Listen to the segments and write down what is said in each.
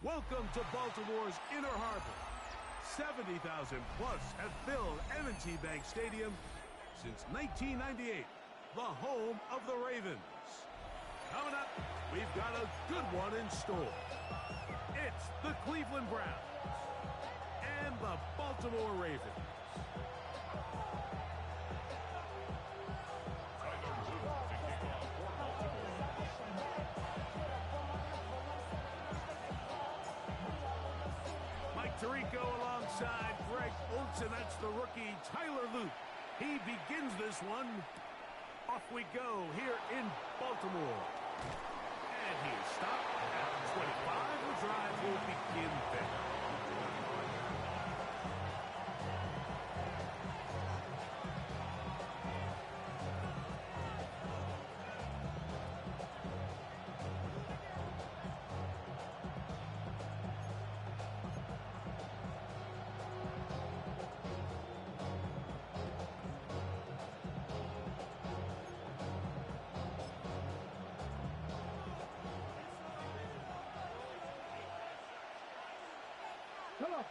Welcome to Baltimore's Inner Harbor. 70,000 plus have filled M&T Bank Stadium since 1998, the home of the Ravens. Coming up, we've got a good one in store. It's the Cleveland Browns and the Baltimore Ravens. Tirico alongside Greg Oltz, and that's the rookie Tyler Luke. He begins this one. Off we go here in Baltimore. And he is stopped at 25. The drive will begin there.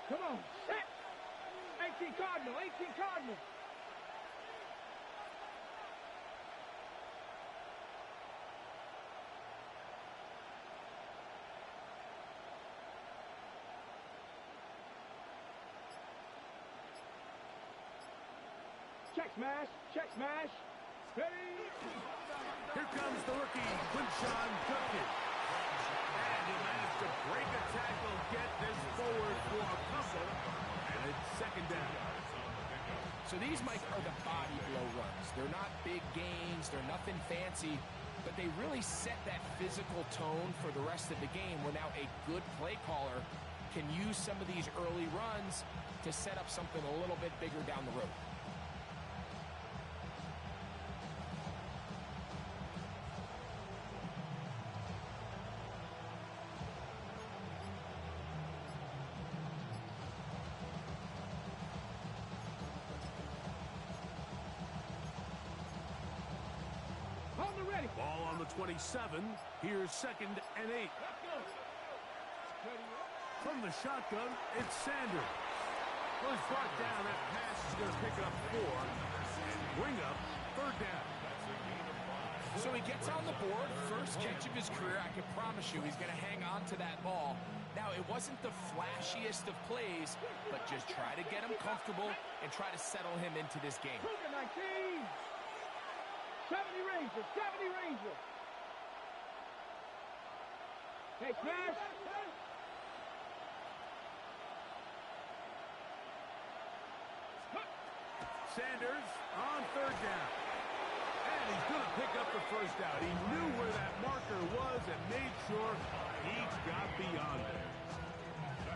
Come on, set! 18 Cardinal, 18 Cardinal! Check smash, check smash! Ready! Here comes the rookie, Quinshawn Judkins. And he managed to break a tackle, get this forward for a couple, and it's second down. So these, Mike, are the body blow runs. They're not big gains, they're nothing fancy, but they really set that physical tone for the rest of the game where now a good play caller can use some of these early runs to set up something a little bit bigger down the road. Ball on the 27. Here's 2nd and 8. From the shotgun, it's Sanders. Well, he's brought down. That pass is going to pick up 4 and bring up 3rd down. So he gets on the board, first catch of his career. I can promise you he's going to hang on to that ball. Now, it wasn't the flashiest of plays, but just try to get him comfortable and try to settle him into this game. 19! 70 Ranger, 70 Ranger. Hey, smash. Sanders on 3rd down. And he's going to pick up the 1st down. He knew where that marker was and made sure he got beyond it.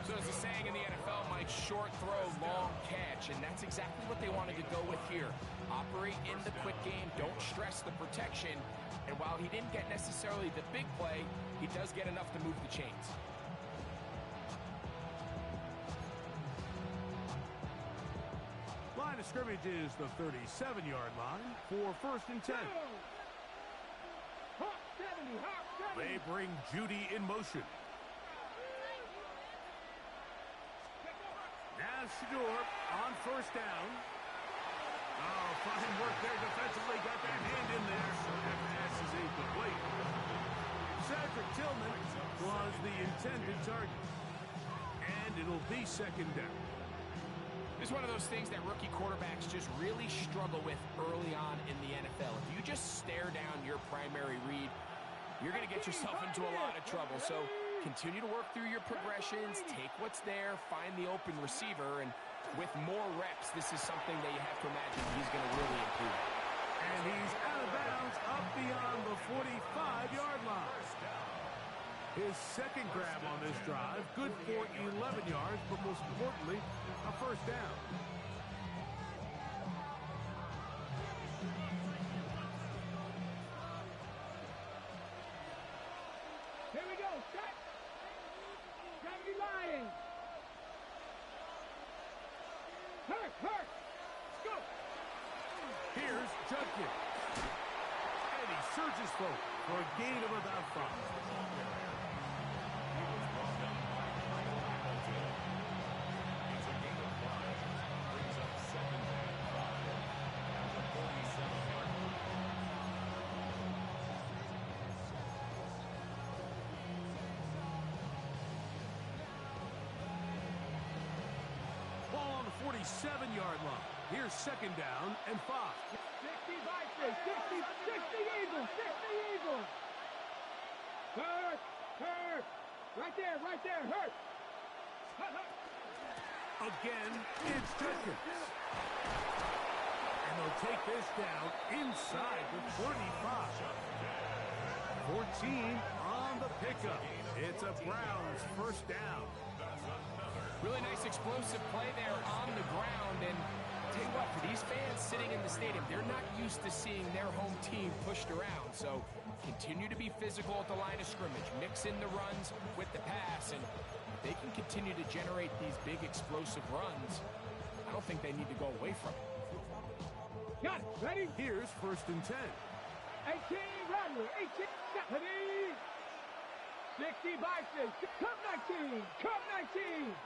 So as the saying in the NFL, Mike, short throw, long catch, and that's exactly what they wanted to go with here. Operate in the quick game, don't stress the protection, and while he didn't get necessarily the big play, he does get enough to move the chains. Line of scrimmage is the 37-yard line for 1st and 10. Hawk 70, Hawk 70. They bring Judy in motion. Now Shador on 1st down. Oh, fine work there defensively. Got that hand in there. That pass is incomplete. Cedric Tillman was the intended target. And it'll be 2nd down. It's one of those things that rookie quarterbacks just really struggle with early on in the NFL. If you just stare down your primary read, you're going to get yourself into a lot of trouble. So continue to work through your progressions, take what's there, find the open receiver, and with more reps, this is something that you have to imagine he's going to really improve. And he's out of bounds up beyond the 45-yard line. His 2nd grab on this drive, good for 11 yards, but most importantly, a 1st down. Here we go, set! 70 Lions! Hurt! Let's go! Here's Judkins. And he surges forward for a gain of about 5. 7-yard line. Here's second down and 5. 60 Vikings, 60 Eagles, 60 Eagles. Hurt. Right there, hurt. Again, it's Jenkins. And they'll take this down inside the 45. 14 on the pickup. It's a Browns first down. Really nice explosive play there on the ground. And I'll tell you what, for these fans sitting in the stadium, they're not used to seeing their home team pushed around. So continue to be physical at the line of scrimmage. Mix in the runs with the pass. And if they can continue to generate these big explosive runs, I don't think they need to go away from it. Got it. Ready? Here's first and 10. 18 Rodney. 18. Ready? 60 Vikings. Come 19. Come 19.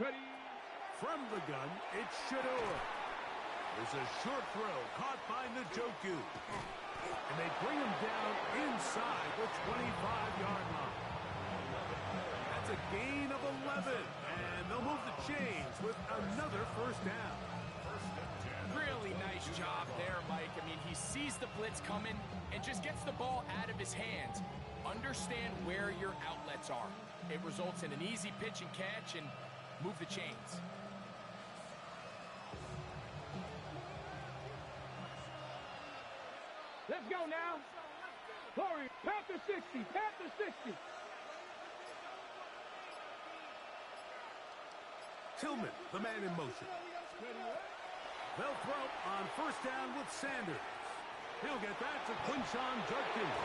Ready? From the gun, it's Shador. There's a short throw caught by Njoku. And they bring him down inside the 25-yard line. That's a gain of 11. And they'll move the chains with another first down. Really nice job there, Mike. I mean, he sees the blitz coming and just gets the ball out of his hands. Understand where your outlets are. It results in an easy pitch and catch and move the chains. Let's go now. Corey, Panther 60, Panther 60. Tillman, the man in motion. They'll throw on first down with Sanders. He'll get that to Quinshon Judkins.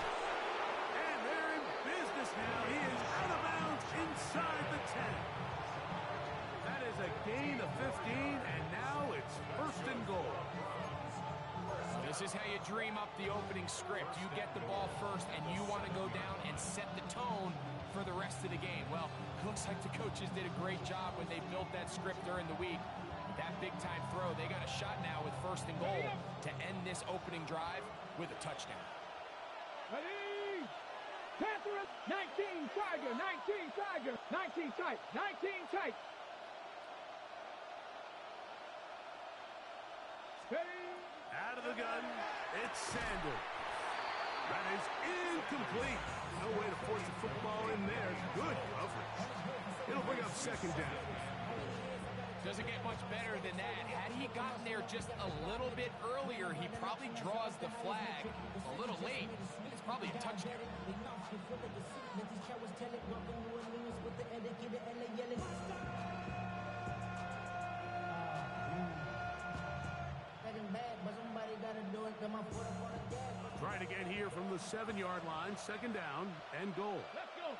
And they're in business now. He is out of bounds inside the 10. That is a gain of 15, and now it's first and goal. This is how you dream up the opening script. You get the ball first, and you want to go down and set the tone for the rest of the game. Well, it looks like the coaches did a great job when they built that script during the week. That big-time throw, they got a shot now with first and goal to end this opening drive with a touchdown. Ready? Panther 19 Tiger, 19 Tiger, 19 tight, 19 tight. Ready? Out of the gun, it's Sanders. That is incomplete. No way to force the football in there. Good coverage. It'll bring up second down. Doesn't get much better than that. Had he gotten there just a little bit earlier, he probably draws the flag a little late. It's probably a touchdown. Trying again here from the 7-yard line. Second down and goal. Let's go.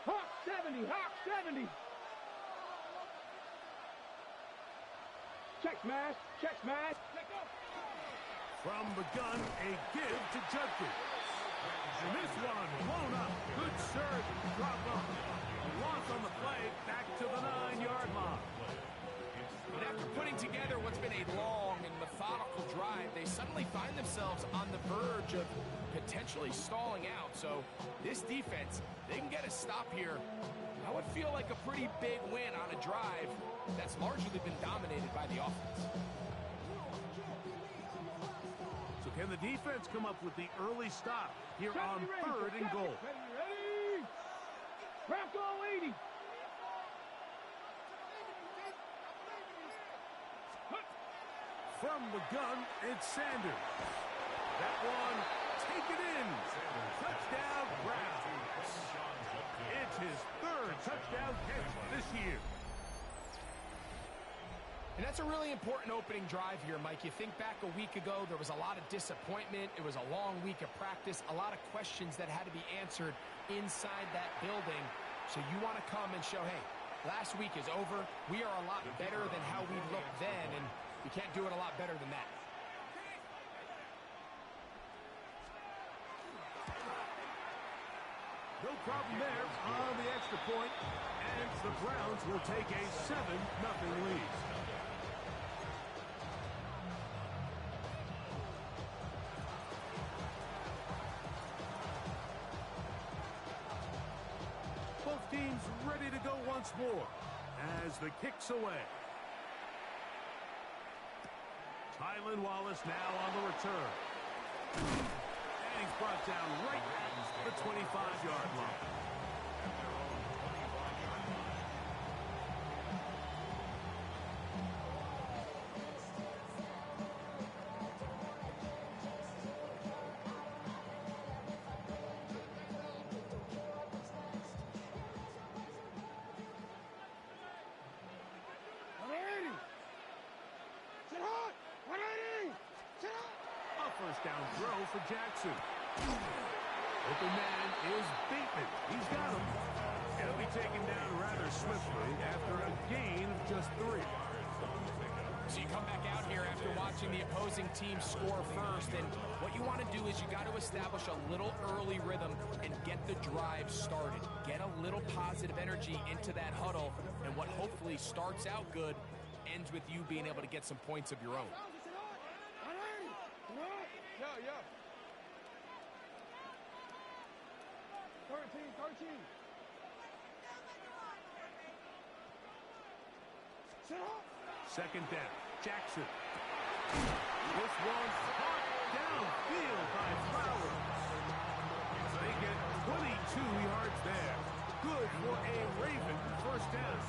Hawk 70, Hawk 70. Check smash, check smash. Let's go. From the gun, a give to Judkins. And this one blown up. Good surge, drop off. A loss on the play, back to the 9-yard line. And after putting together what's been a long and methodical drive, they suddenly find themselves on the verge of potentially stalling out. So this defense, they can get a stop here. That would feel like a pretty big win on a drive that's largely been dominated by the offense. So can the defense come up with the early stop here on third and goal? Ready? Bronco 80. From the gun, it's Sanders. That one, take it in. Touchdown, Browns. It's his third touchdown catch this year. And that's a really important opening drive here, Mike. You think back a week ago, there was a lot of disappointment. It was a long week of practice, a lot of questions that had to be answered inside that building. So you want to come and show, hey, last week is over. We are a lot better than how we looked then, and you can't do it a lot better than that. No problem there on the extra point, and the Browns will take a 7-0 lead. Both teams ready to go once more. as the kick's away. Tylan Wallace now on the return. And he's brought down right at the 25-yard line. First down throw for Jackson. Open man is Bateman. He's got him. He'll be taken down rather swiftly after a gain of just 3. So you come back out here after watching the opposing team score first, and what you want to do is you got to establish a little early rhythm and get the drive started. Get a little positive energy into that huddle, and what hopefully starts out good ends with you being able to get some points of your own. Yeah. 13. Second down. Jackson. This one caught downfield by Flowers. They get 22 yards there. Good for a Raven first down.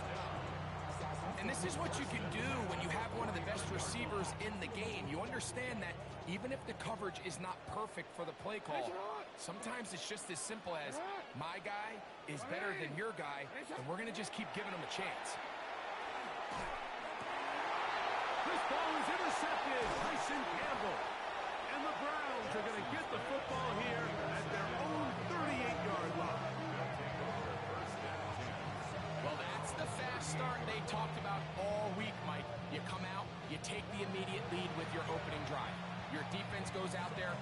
And this is what you can do when you have one of the best receivers in the game. You understand that even if the coverage is not perfect for the play call, sometimes it's just as simple as my guy is better than your guy, and we're going to just keep giving him a chance. This ball is intercepted. Tyson Campbell. And the Browns are going to get the football here at their own 38-yard line. Well, that's the fast start they talked about all week, Mike. You come out, you take the immediate lead with your opening drive. Your defense goes out there,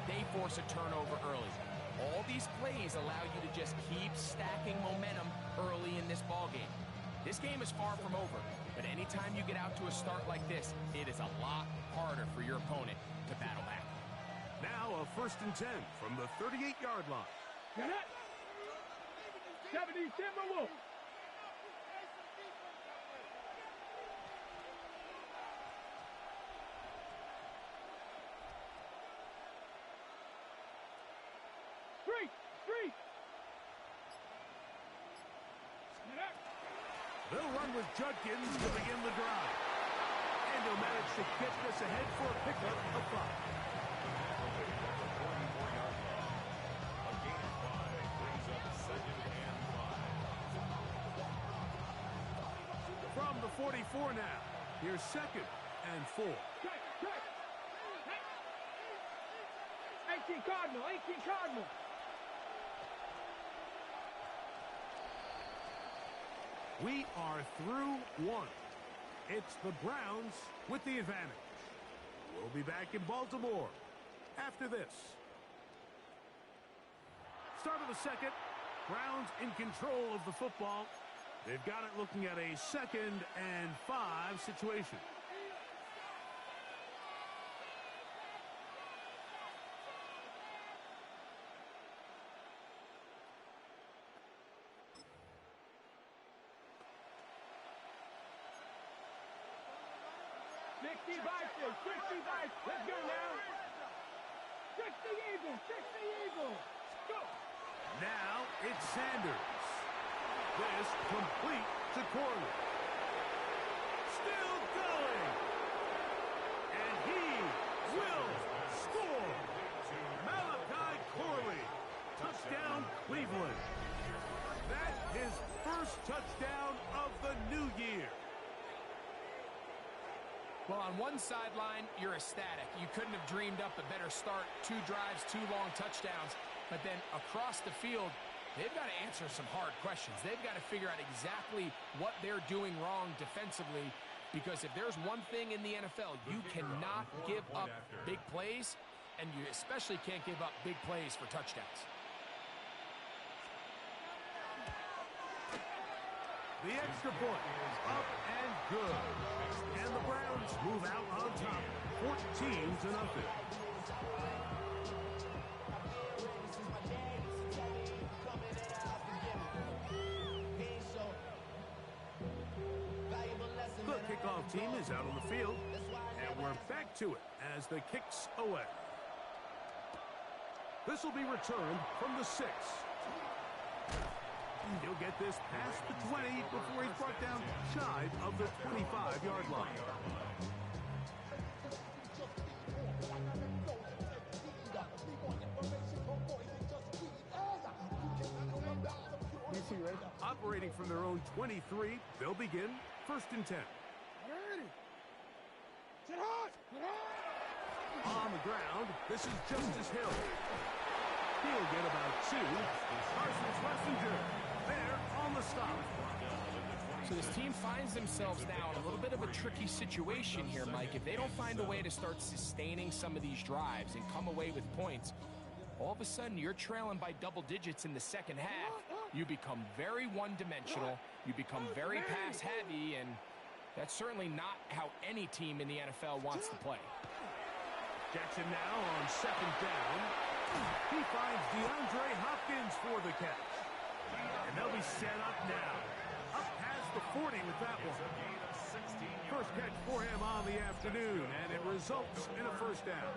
they force a turnover early. All these plays allow you to just keep stacking momentum early in this ballgame. This game is far from over, but anytime you get out to a start like this, it is a lot harder for your opponent to battle back. Now a 1st and 10 from the 38-yard line. Get it! 70 Timberwolves! Three! They'll run with Judkins to begin the drive. And he'll manage to get this ahead for a pickup of 5. From the 44 now. Here's 2nd and 4. 18 Cardinal. We are through 1. It's the Browns with the advantage. We'll be back in Baltimore after this. Start of the 2nd. Browns in control of the football. They've got it looking at a 2nd and 5 situation. Let's go now. 60 Eagles. Go. Now it's Sanders. This complete to Corley. Still going. And he will score. Malachi Corley. Touchdown, Cleveland. That's his first touchdown of the new year. Well, on one sideline, you're ecstatic. You couldn't have dreamed up a better start. 2 drives, 2 long touchdowns. But then across the field, they've got to answer some hard questions. They've got to figure out exactly what they're doing wrong defensively, because if there's one thing in the NFL, you cannot give up big plays, and you especially can't give up big plays for touchdowns. The extra point is up and good. And the Browns move out on top, 14-0. kickoff team is out on the field, and we're back to it as the kick's away. This will be returned from the 6. He'll get this past the 20 before he's brought down shy of the 25-yard line. Operating from their own 23, they'll begin 1st and 10. Sit hard! On the ground, this is Justice Hill. He'll get about 2. Carson Schlesinger there on the stop. So this team finds themselves now in a little bit of a tricky situation here, Mike. If they don't find a way to start sustaining some of these drives and come away with points, all of a sudden you're trailing by double digits in the second half. You become very one-dimensional. You become very pass-heavy, and that's certainly not how any team in the NFL wants to play. Jackson now on 2nd down. He finds DeAndre Hopkins for the catch. And they'll be set up now. Up past the 40 with that one. First catch for him on the afternoon, and it results in a 1st down.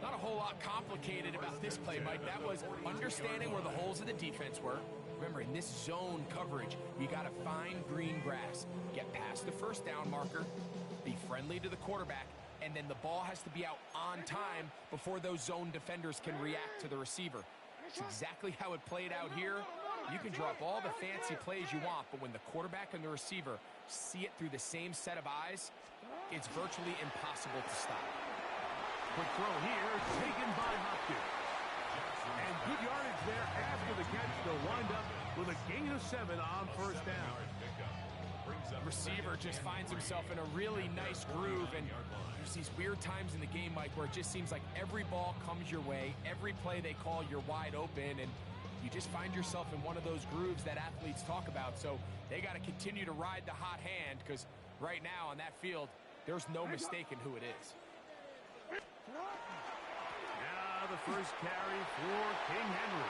Not a whole lot complicated about this play, Mike. That was understanding where the holes of the defense were. Remember, in this zone coverage, you got to find green grass. Get past the 1st down marker, be friendly to the quarterback, and then the ball has to be out on time before those zone defenders can react to the receiver. It's exactly how it played out here. You can drop all the fancy plays you want, but when the quarterback and the receiver see it through the same set of eyes, it's virtually impossible to stop. Quick throw here, taken by Hopkins. And good yardage there after the catch. They'll wind up with a gain of 7 on 1st down. The receiver just finds himself in a really nice groove, and there's these weird times in the game, Mike, where it just seems like every ball comes your way, every play they call, you're wide open, and you just find yourself in one of those grooves that athletes talk about. So they got to continue to ride the hot hand, because right now on that field, there's no mistaking who it is. Now the first carry for King Henry.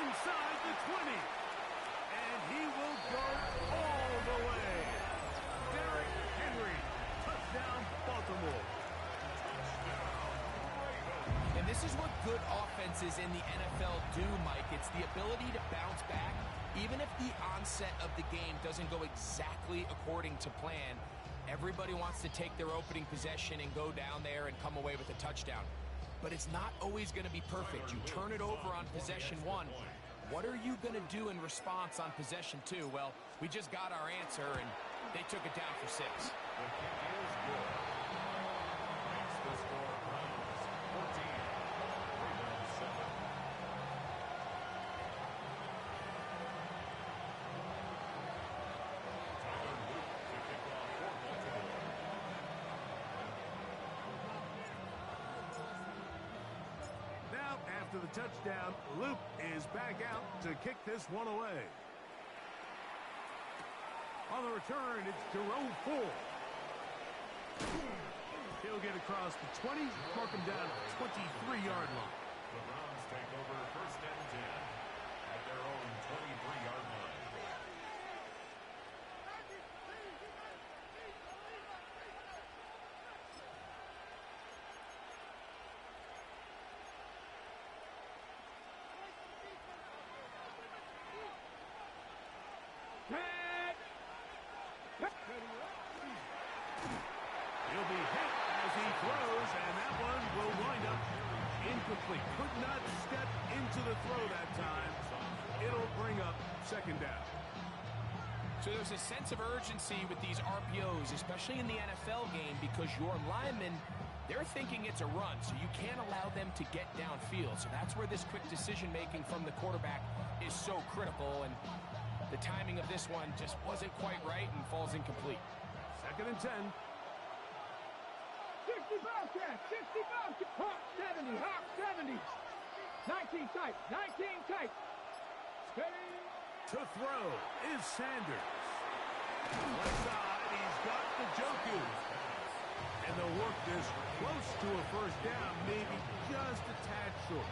Inside the 20. And he will go all the way. Derrick Henry. Touchdown, Baltimore. And this is what good offenses in the NFL do, Mike. It's the ability to bounce back, even if the onset of the game doesn't go exactly according to plan. Everybody wants to take their opening possession and go down there and come away with a touchdown. But it's not always going to be perfect. You turn it over on possession 1. What are you going to do in response on possession 2? Well, we just got our answer, and they took it down for 6. After the touchdown, Luke is back out to kick this one away. On the return, it's Jerome Ford. He'll get across the 20, mark him down at the 23-yard line. The Browns take over 1st and 10 at their own 23-yard line. He'll be hit as he throws, and that one will wind up incomplete. Could not step into the throw that time. It'll bring up 2nd down. So there's a sense of urgency with these RPOs, especially in the NFL game, because your linemen, they're thinking it's a run, so you can't allow them to get downfield. So that's where this quick decision-making from the quarterback is so critical, and the timing of this one just wasn't quite right and falls incomplete. 2nd and 10. 60 Bobcats, 60 Bobcats, Hawk 70, Hawk 70. 19 tight, 19 tight. Steady. To throw is Sanders. Left side, he's got the Njoku. And they'll work this close to a first down, maybe just a tad short.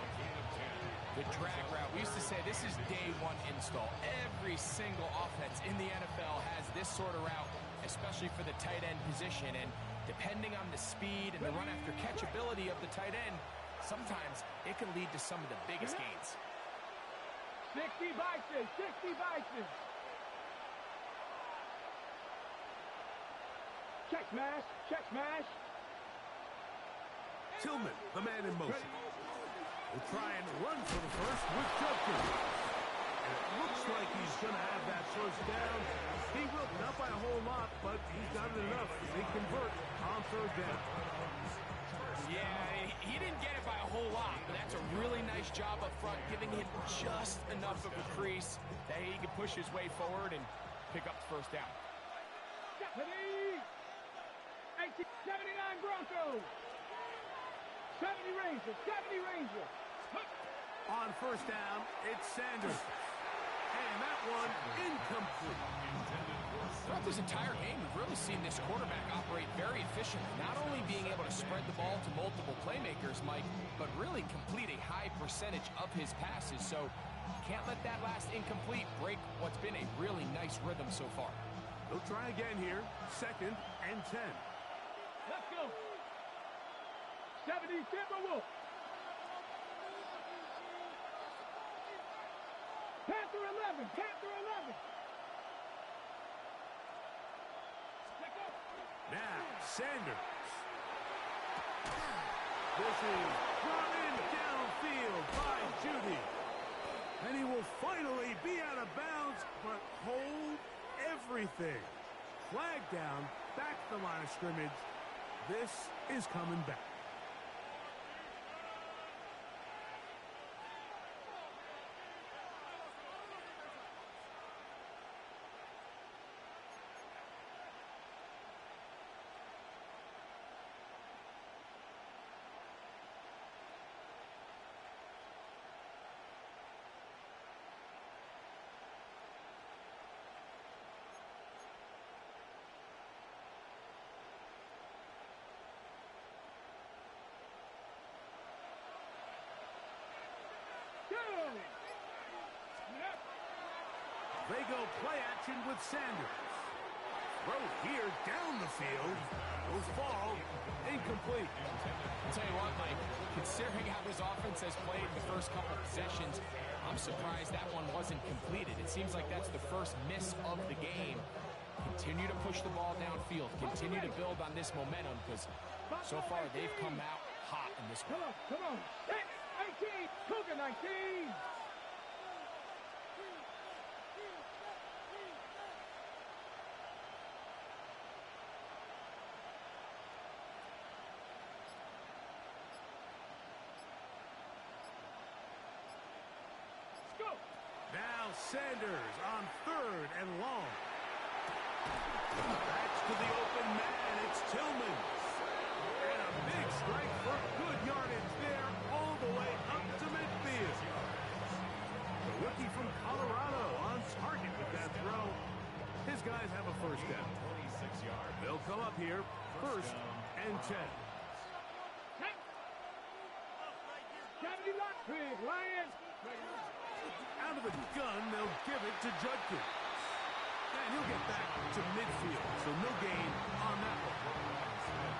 The drag route. We used to say this is day one install. Every single offense in the NFL has this sort of route, especially for the tight end position. And depending on the speed and the run after catch ability of the tight end, sometimes it can lead to some of the biggest gains. 60 Vikings, 60 Vikings. Check smash, check smash. Tillman, the man in motion. Will try and run for the first with Judkins. And it looks like he's going to have that first down. He will, not by a whole lot, but he's got it enough as they convert on third down. Yeah, he didn't get it by a whole lot, but that's a really nice job up front, giving him just enough of a crease that he can push his way forward and pick up the first down. 79 Broncos. 70 Rangers, 70 Rangers. On first down, it's Sanders. And that one incomplete. Throughout this entire game, we've really seen this quarterback operate very efficiently, not only being able to spread the ball to multiple playmakers, Mike, but really complete a high percentage of his passes. So can't let that last incomplete break what's been a really nice rhythm so far. They'll try again here. 2nd and 10. Let's go. 70 Timberwolves. Panther 11, Panther 11. Now, Sanders. This is brought in downfield by Judy. And he will finally be out of bounds, but hold everything. Flag down, back to the line of scrimmage. This is coming back. They go play action with Sanders. Throw here down the field. Will fall. Incomplete. I'll tell you what, Mike, considering how this offense has played the first couple possessions, I'm surprised that one wasn't completed. It seems like that's the first miss of the game. Continue to push the ball downfield. Continue to build on this momentum because so far they've come out hot in this one. Come on. 18, Cougar 19. Now Sanders on 3rd and long. That's to the open man. It's Tillman. And a big strike for good yardage there all the way up to midfield. The rookie from Colorado on target with that throw. His guys have a first down. 26 yards. They'll come up here 1st and 10. 70 Big Lions. Out of the gun, they'll give it to Judkins. And he'll get back to midfield, so no gain on that one.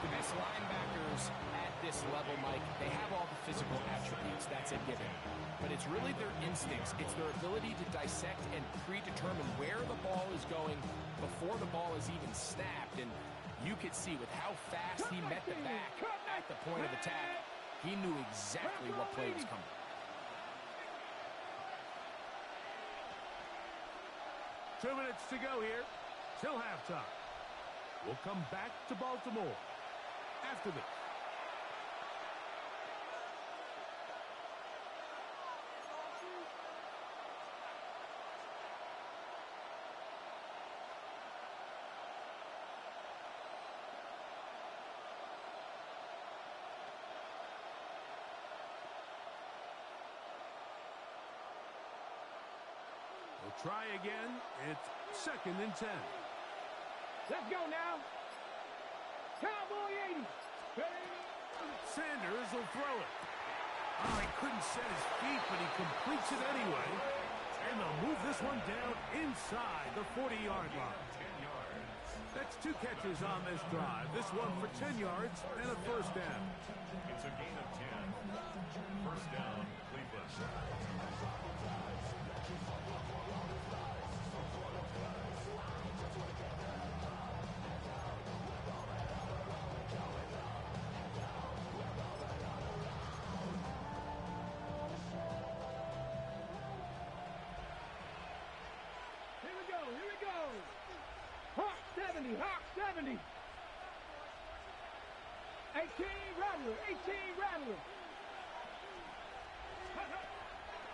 The best linebackers at this level, Mike, they have all the physical attributes. That's a given. But it's really their instincts. It's their ability to dissect and predetermine where the ball is going before the ball is even snapped. And you could see with how fast he met the back at the point of attack, he knew exactly what play was coming. Two minutes to go here till halftime. We'll come back to Baltimore after this. We'll try again. It's 2nd and 10. Let's go now. Cowboy 80. Ready? Sanders will throw it. Oh, he couldn't set his feet, but he completes it anyway. And they'll move this one down inside the 40-yard line. 10 yards. That's 2 catches on this drive. This one for 10 yards and a first down. It's a gain of 10. First down, Cleveland. Here we go. Hawk 70, Hawk 70. 18 Rattler, 18 Rattler.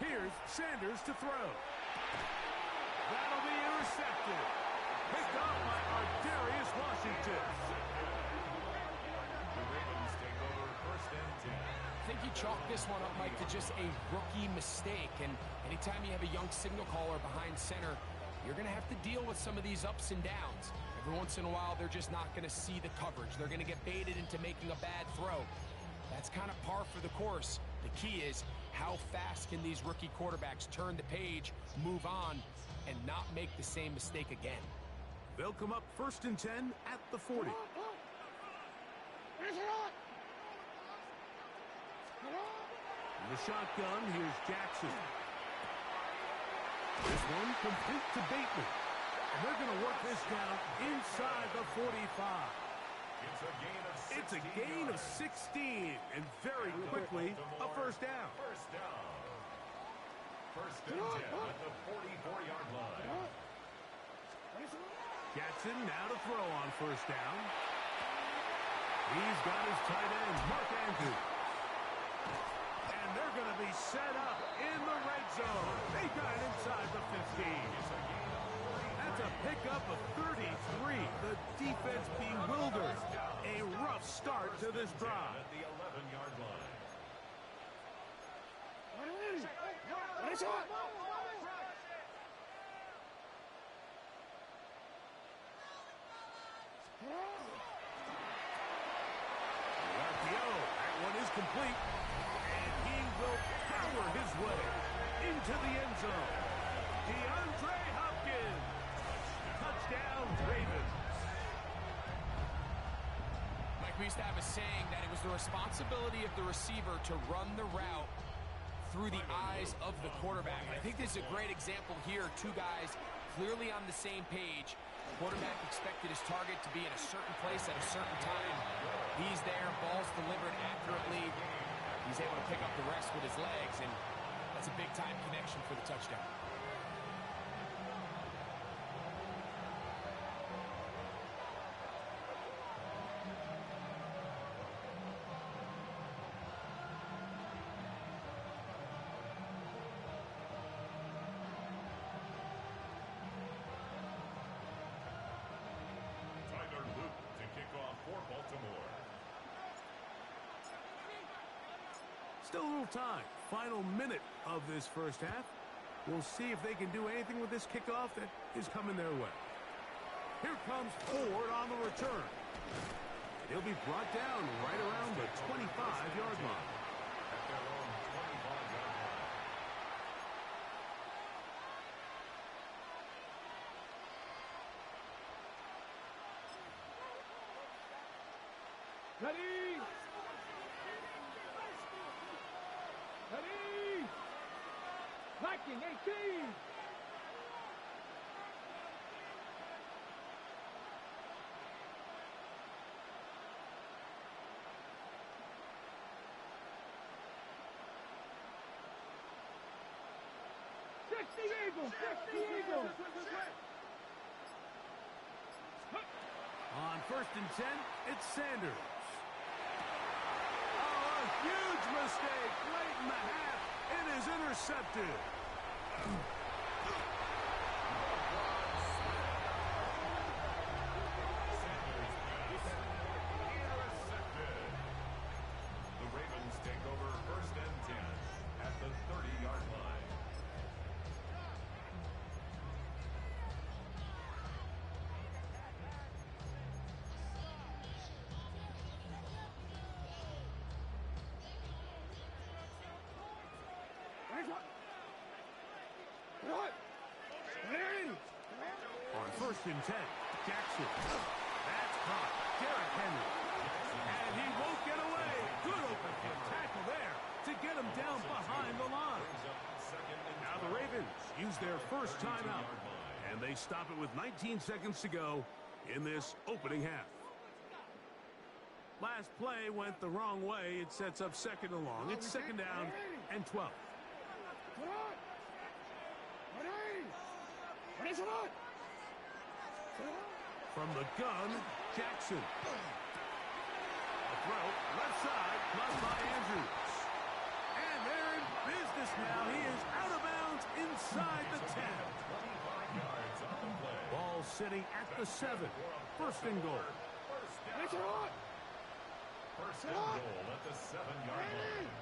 Here's Sanders to throw. That'll be intercepted. Picked off by Darius Washington. The Ravens take over first and 10. I think you chalk this one up, Mike, to just a rookie mistake. And anytime you have a young signal caller behind center, you're going to have to deal with some of these ups and downs. Every once in a while, they're just not going to see the coverage. They're going to get baited into making a bad throw. That's kind of par for the course. The key is, how fast can these rookie quarterbacks turn the page, move on, and not make the same mistake again? They'll come up first and 10 at the 40. In the shotgun, here's Jackson. This one complete to Bateman. And they're going to work this down inside the 45. It's a gain of 16 It's a gain of 16, and very quickly, a first down. First down. First and 10 at the 44-yard line. Jackson now to throw on first down. He's got his tight end, Mark Andrews. And they're going to be set up in the red zone. They got it inside the 15. That's a pickup of 33. The defense bewildered. A rough start to this drive. At the 11-yard line. That one is complete. And he will power his way into the end zone. DeAndre Hopkins. Touchdown, Ravens. Mike, we used to have a saying that it was the responsibility of the receiver to run the route through the eyes of the quarterback. And I think this is a great example here. Two guys clearly on the same page. Quarterback expected his target to be in a certain place at a certain time. He's there, ball's delivered accurately. He's able to pick up the rest with his legs, and that's a big-time connection for the touchdown. Tyler Luke to kick off for Baltimore. Still a little time. Final minute of this first half. We'll see if they can do anything with this kickoff that is coming their way. Here comes Ford on the return. He'll be brought down right around the 25-yard line. At their own 25-yard line. Ready? Ready? Viking 18. Eagles, 60 Eagles. On first and 10, it's Sanders. Oh, a huge mistake late in the half. It is intercepted. Intercepted. The Ravens take over first and 10 at the 30-yard line. First and 10. Jackson. That's caught. Derrick Henry. And he won't get away. Good open field tackle there to get him down behind the line. Now the Ravens use their first timeout. And they stop it with 19 seconds to go in this opening half. Last play went the wrong way. It sets up second and long. It's second down and 12. From the gun, Jackson. A throw, left side, caught by Andrews. And they're in business now. He is out of bounds inside the 10. Ball sitting at the 7. First and goal. First and goal at the 7-yard line.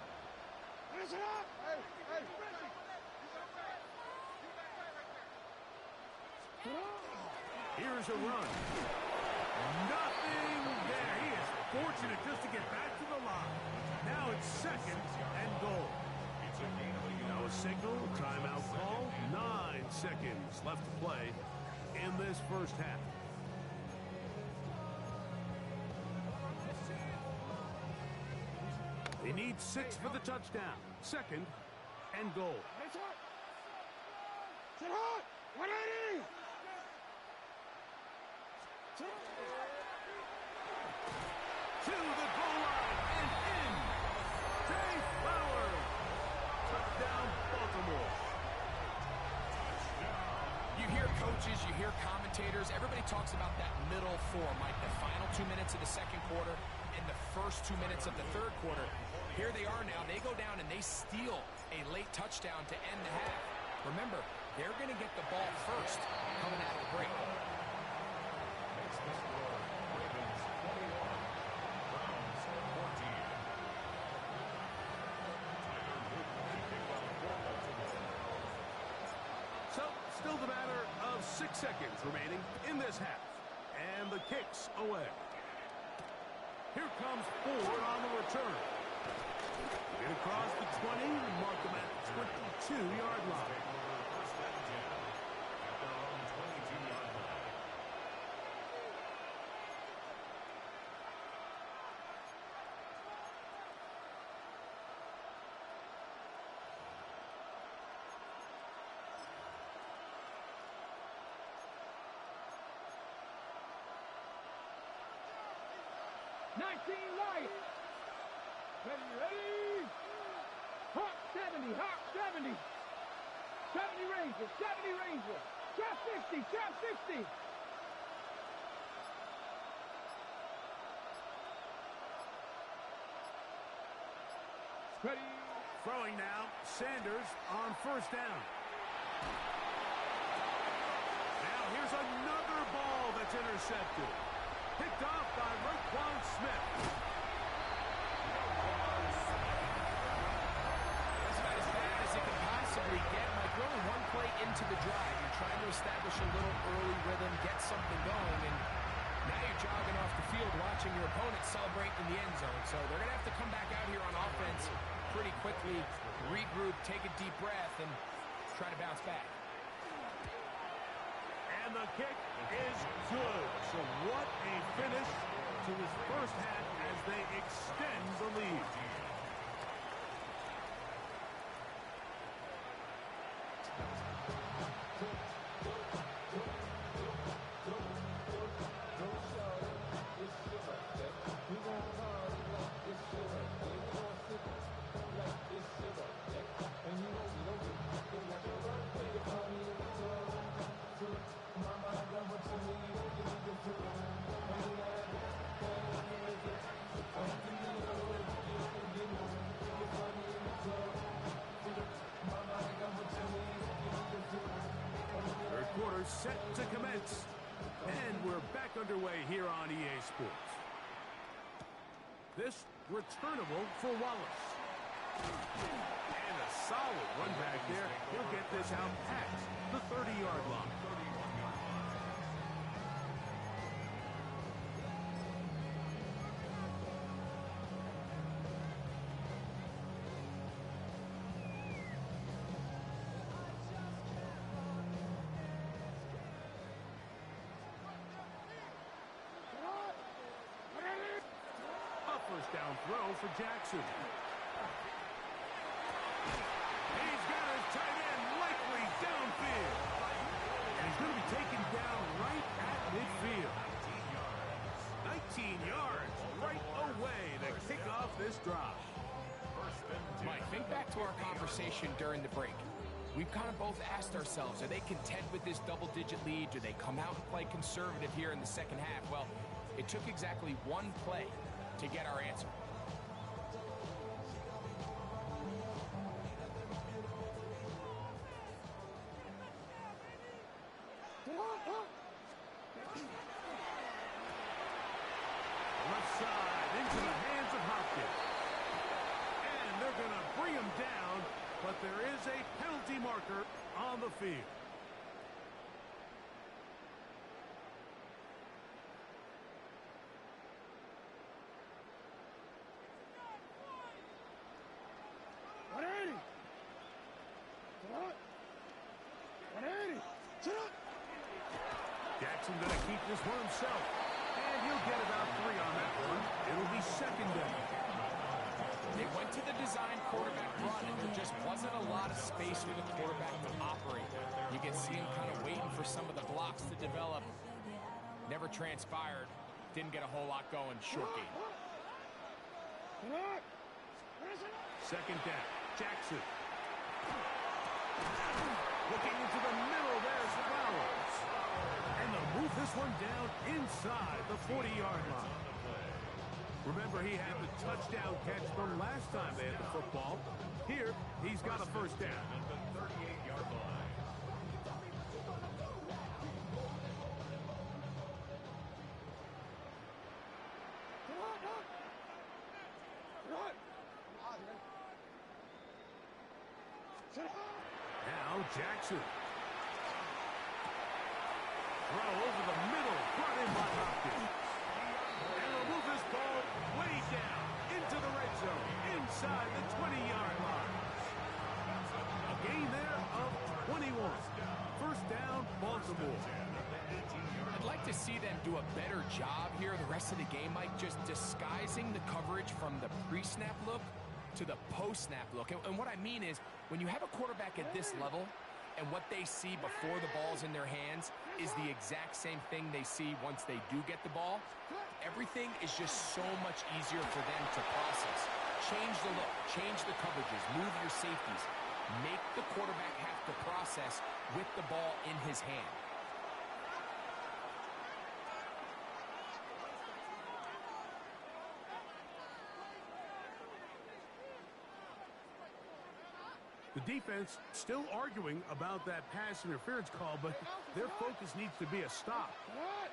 Here's a run. Nothing there. He is fortunate just to get back to the line. Now it's second and goal. Now a signal, timeout call. 9 seconds left to play in this first half. They need 6 for the touchdown. Second and goal. To the goal line and in. Dave Flowers. Touchdown, Baltimore. You hear coaches, you hear commentators, everybody talks about that middle four, Mike, the final 2 minutes of the second quarter and the first 2 minutes of the third quarter. Here they are now. They go down and they steal a late touchdown to end the half. Remember, they're going to get the ball first coming out of the break. Makes the score Ravens 21, Browns 14. So, still the matter of 6 seconds remaining in this half. And the kick's away. Here comes Ford on the return. Get across the 20 and mark them at the 22-yard line. First and 10 at their own 22-yard line. Right. Ready. Hawk 70, Hawk 70. 70 Rangers, 70 Rangers. Trap 60, trap 60. Ready. Throwing now, Sanders on first down. Now here's another ball that's intercepted. Picked off by Roquan Smith. That's about as bad as it can possibly get. Like, we're only one play into the drive. You're trying to establish a little early rhythm, get something going, and now you're jogging off the field watching your opponent celebrate in the end zone. So they're going to have to come back out here on offense pretty quickly, regroup, take a deep breath, and try to bounce back. And the kick is good. So what a finish to his first half as they extend the lead. Third quarter set to commence. And we're back underway here on EA Sports. This returnable for Wallace. And a solid run back there. He'll get this out past the 30-yard line. throw for Jackson. He's got his tight end likely downfield. And he's going to be taken down right at midfield. 19 yards right away to kick off this drive. Mike, think back to our conversation during the break. We've kind of both asked ourselves, are they content with this double-digit lead? Do they come out and play conservative here in the second half? Well, it took exactly one play to get our answer. Left side into the hands of Hopkins. And they're going to bring him down, but there is a penalty marker on the field. Jackson going to keep this one himself. And he'll get about 3 on that one. It'll be second down. They went to the design quarterback run, and there just wasn't a lot of space for the quarterback to operate. You can see him kind of waiting for some of the blocks to develop. Never transpired. Didn't get a whole lot going. Short game. Second down. Jackson. Looking into the middle. There's Flowers. And they'll move this one down inside the 40-yard line. Remember, he had the touchdown catch the last time they had the football. Here, he's got a first down. At the 38-yard line. Now Jackson. Throw over the middle, brought in by Hopkins. And will move this ball way down into the red zone, inside the 20-yard line. A gain there of 21. First down, Baltimore. I'd like to see them do a better job here the rest of the game, Mike, just disguising the coverage from the pre-snap look to the post-snap look. And what I mean is, when you have a quarterback at this level, and what they see before the ball's in their hands is the exact same thing they see once they do get the ball, everything is just so much easier for them to process. Change the look, change the coverages, move your safeties. Make the quarterback have to process with the ball in his hand. The defense still arguing about that pass interference call, but their focus needs to be a stop.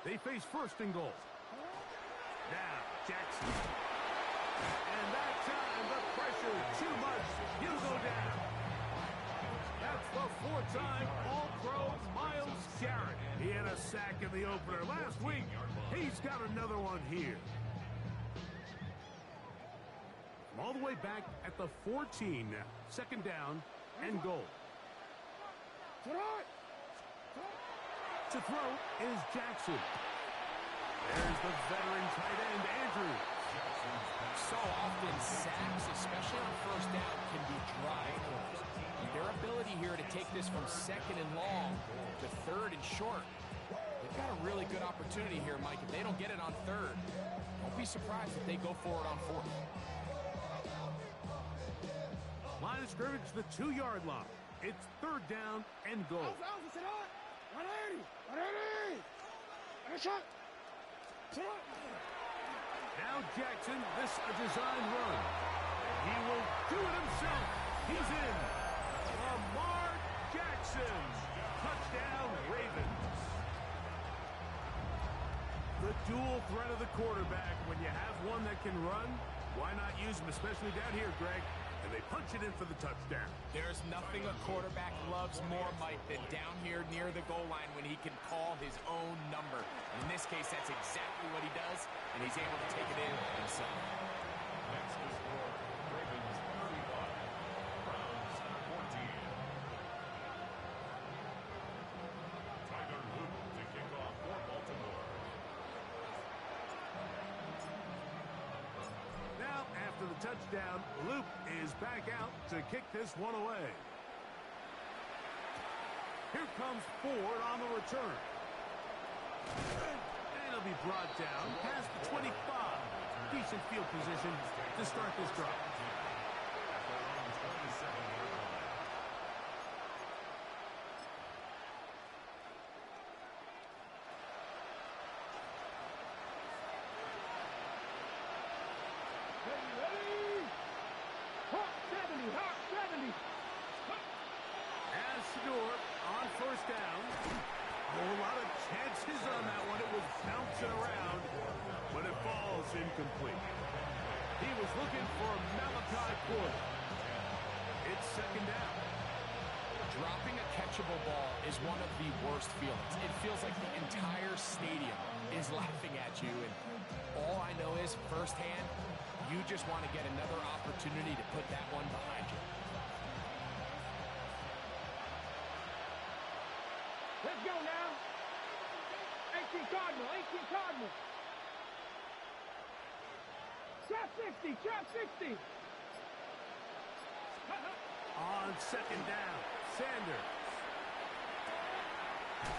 They face first and goal. Now, Jackson. And that time, the pressure too much. He'll go down. That's the 4th time All-Pro Myles Garrett. He had a sack in the opener last week. He's got another one here. All the way back at the 14 now. Second down and goal. To throw is Jackson. There's the veteran tight end, Andrews. So often, sacks, especially on first down, can be dry throws. Their ability here to take this from second and long to third and short, they've got a really good opportunity here, Mike. If they don't get it on third, don't be surprised if they go for it on fourth. Line of scrimmage to the 2-yard line. It's third down and goal. Now Jackson, this a design run. He will do it himself. He's in. Lamar Jackson. Touchdown, Ravens. The dual threat of the quarterback. When you have one that can run, why not use him, especially down here, Greg? And they punch it in for the touchdown. There's nothing a quarterback loves more, Mike, than down here near the goal line when he can call his own number. And in this case, that's exactly what he does, and he's able to take it in himself. Next to score, Ravens 35, Browns 14. Tyler Luton to kick off for Baltimore. Now the touchdown. Luke is back out to kick this one away. Here comes Ford on the return. And he'll be brought down past the 25. Decent field position to start this drive. On first down. A whole lot of chances on that one. It was bouncing around, but it falls incomplete. He was looking for Malachi Porter. It's second down. Dropping a catchable ball is one of the worst feelings. It feels like the entire stadium is laughing at you, and all I know is firsthand, you just want to get another opportunity to put that one behind you. Let's go now. 18 Cardinal, 18 Cardinal. Trap 60, trap 60. On second down, Sanders.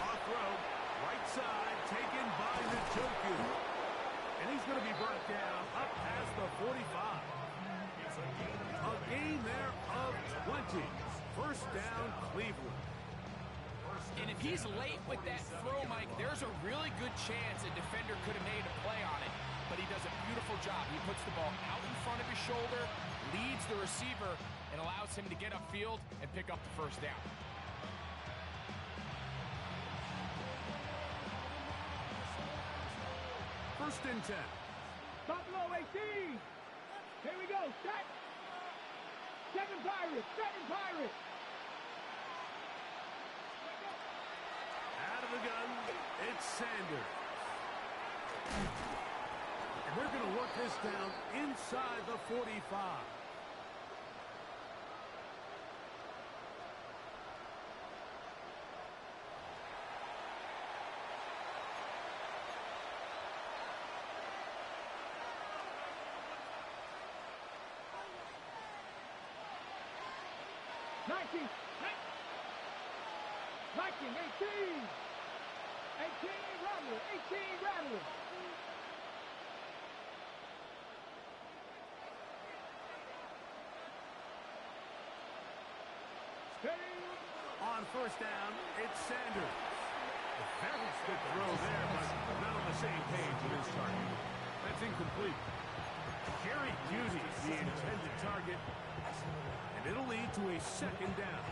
Off road, right side, taken by Njoku. And he's going to be brought down up past the 45. A gain there of 20. First down, Cleveland. And if he's late with that throw, Mike, there's a really good chance a defender could have made a play on it, but he does a beautiful job. He puts the ball out in front of his shoulder, leads the receiver, and allows him to get upfield and pick up the first down. First and 10. Buffalo 18. Here we go. Set. Seven Pirates. Seven Pirates. Out of the gun, it's Sanders. And they're going to work this down inside the 45. Viking 18. 18 Rattler. 18 Rattler. On first down, it's Sanders. Very good throw there, but not on the same page with his target. That's incomplete. Jerry Jeudy, the intended target, and it'll lead to a second down.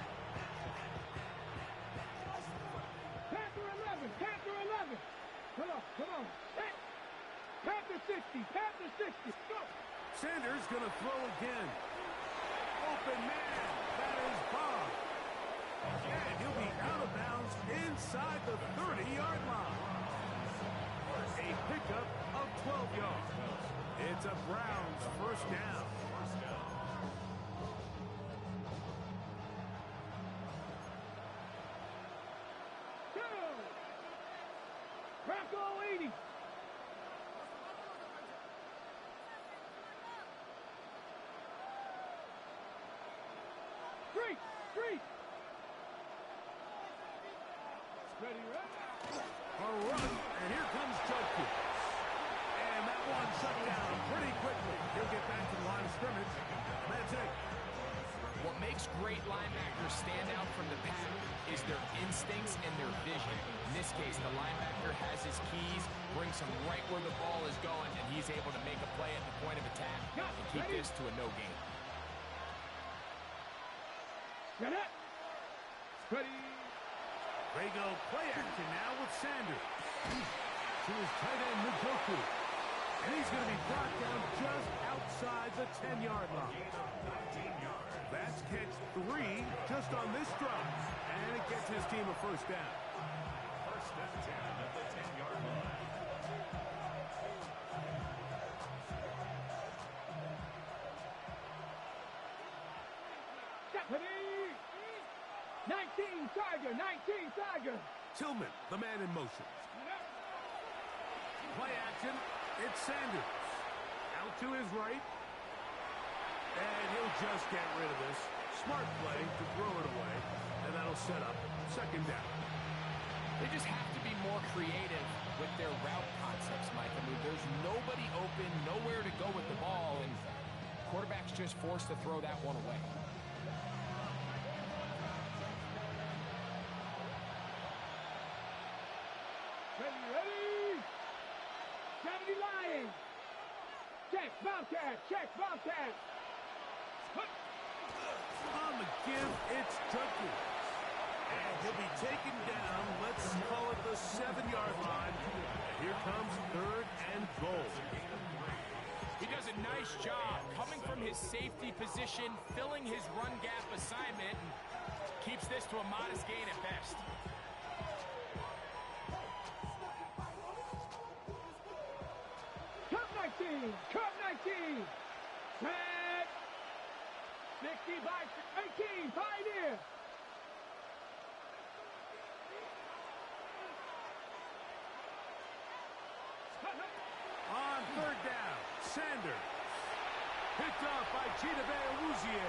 Panther 11, Panther 11. Come on. Panther 60, Panther 60. Go. Sanders gonna throw again. Open man, that is Bob. And he'll be out of bounds inside the 30-yard line. A pickup of 12 yards. It's a Browns first down. Bracco 80. Three. Ready, right? A run, and here comes Njoku. And that one shut down pretty quickly. He'll get back to the line of scrimmage. That's it. What makes great linebackers stand out from the pack is their instincts and their vision. In this case, the linebacker has his keys, brings him right where the ball is going, and he's able to make a play at the point of attack and keep this to a no gain. Got it. Ready. They go play action now with Sanders. To his tight end, Njoku. And he's going to be brought down just outside the 10-yard line. That's catch 3 just on this drive. And it gets his team a first down. First and 10 at the 10-yard line. Stephanie. 19 Tiger. Tillman, the man in motion. Play action. It's Sanders. Out to his right. And he'll just get rid of this. Smart play to throw it away. And that'll set up second down. They just have to be more creative with their route concepts, Mike. I mean, there's nobody open, nowhere to go with the ball, and quarterback's just forced to throw that one away. Ready? 70 Lions. Check, Bobcat, check, Bobcat. On the give, it's Judkins. And he'll be taken down, let's call it the 7-yard line. And here comes third and goal. He does a nice job coming from his safety position, filling his run gap assignment, and keeps this to a modest gain at best. Cup 19, Cup 19. Set. 60 by 18, Pioneer. On third down, Sanders. Picked off by Chidobe Awuzie.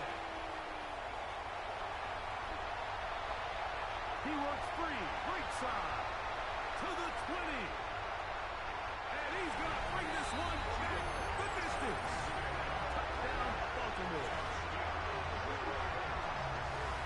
He works free, right side, to the 20. And he's going to bring this one back the distance. Touchdown, Baltimore.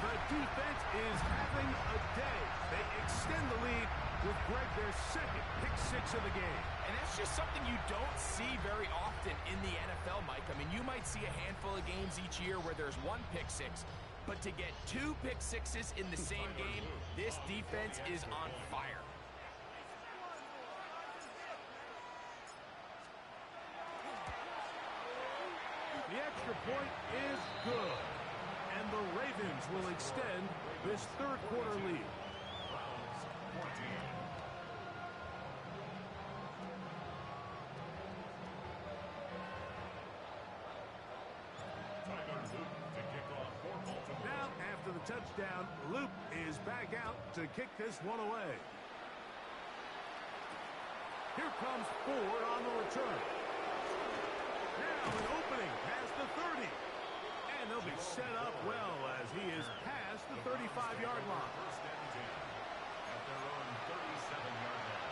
The defense is having a day. They extend the lead with Greg their second pick-6 of the game. And that's just something you don't see very often in the NFL, Mike. I mean, you might see a handful of games each year where there's one pick-6, but to get 2 pick-6s in the same game, this defense is on fire. The extra point is good, and the Ravens will extend this third quarter lead. Now, after the touchdown, Luke is back out to kick this one away. Here comes Ford on the return. Now an opening past the 30. And they'll be set up well as he is past the 35-yard line. First and 10 at their own 37-yard line.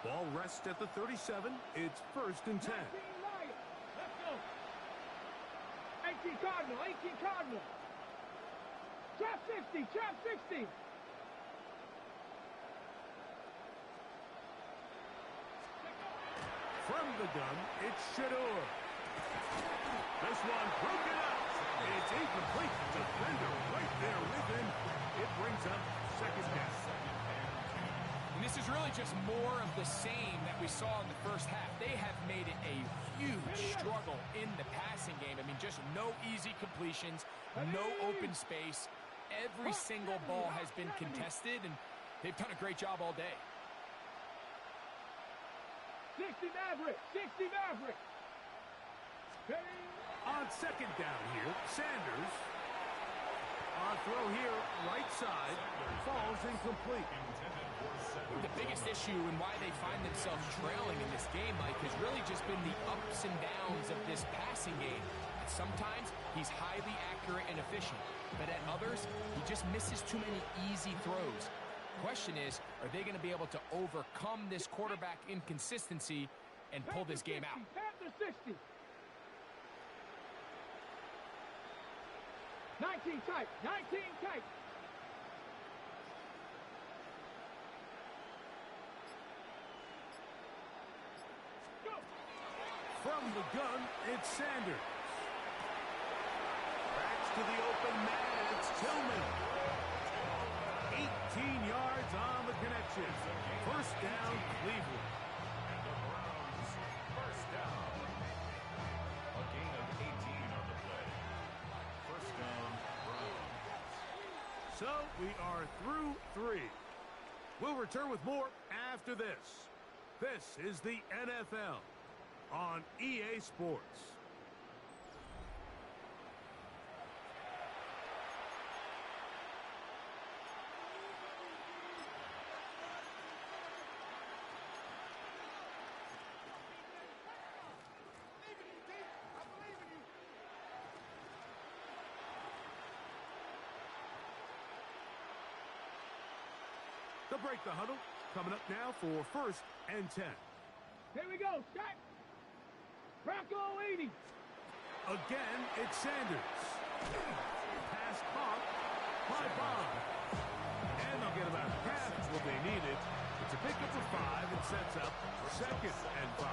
Ball rests at the 37. It's first and 10. 19 Lions. Let's go. 18 Cardinal, 18 Cardinal. Trap 60, trap 60. From the gun, it's Shador. This one broken up. It's incomplete. Defender right there with him. It brings up second down. And this is really just more of the same that we saw in the first half. They have made it a huge struggle in the passing game. I mean, just no easy completions, no open space. Every single ball has been contested, and they've done a great job all day. 60 Maverick, 60 Maverick. On second down here, Sanders. On throw here, right side, falls incomplete. The biggest issue and why they find themselves trailing in this game, Mike, has really just been the ups and downs of this passing game. And sometimes he's highly accurate and efficient, but at others, he just misses too many easy throws. Question is, are they going to be able to overcome this quarterback inconsistency and pull this game out? Panther 60. 19 tight, 19 tight. Go. From the gun, it's Sanders. Backs to the open man, it's Tillman. 18 yards on the connection. First down, Cleveland. And the Browns, first down. A gain of 18 on the play. First down, Browns. So we are through 3. We'll return with more after this. This is the NFL on EA Sports. They'll break the huddle. Coming up now for 1st and 10. Here we go. Start. Rocco 80. Again, it's Sanders. Pass caught by Bob. And they'll get about half what they needed. It's a pickup of 5 and sets up 2nd and 5.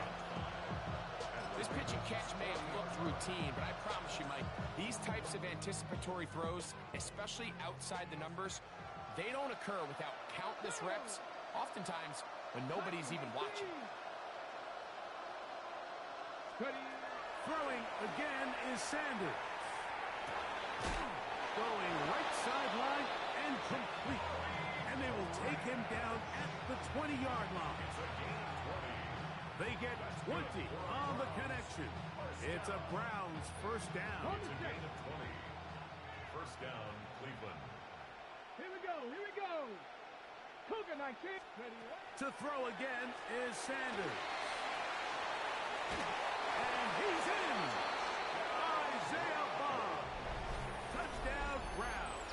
This pitch and catch may have looked routine, but I promise you, Mike, these types of anticipatory throws, especially outside the numbers, they don't occur without countless reps, oftentimes when nobody's even watching. Throwing again is Sanders. Going right sideline and complete. And they will take him down at the 20-yard line. They get 20 on the connection. It's a Browns 1st down. It's a gain of 20. 1st down, Cleveland. Here we go. Here we go. Cougar 19. To throw again is Sanders. And he's in. Isaiah Bond. Touchdown, Browns.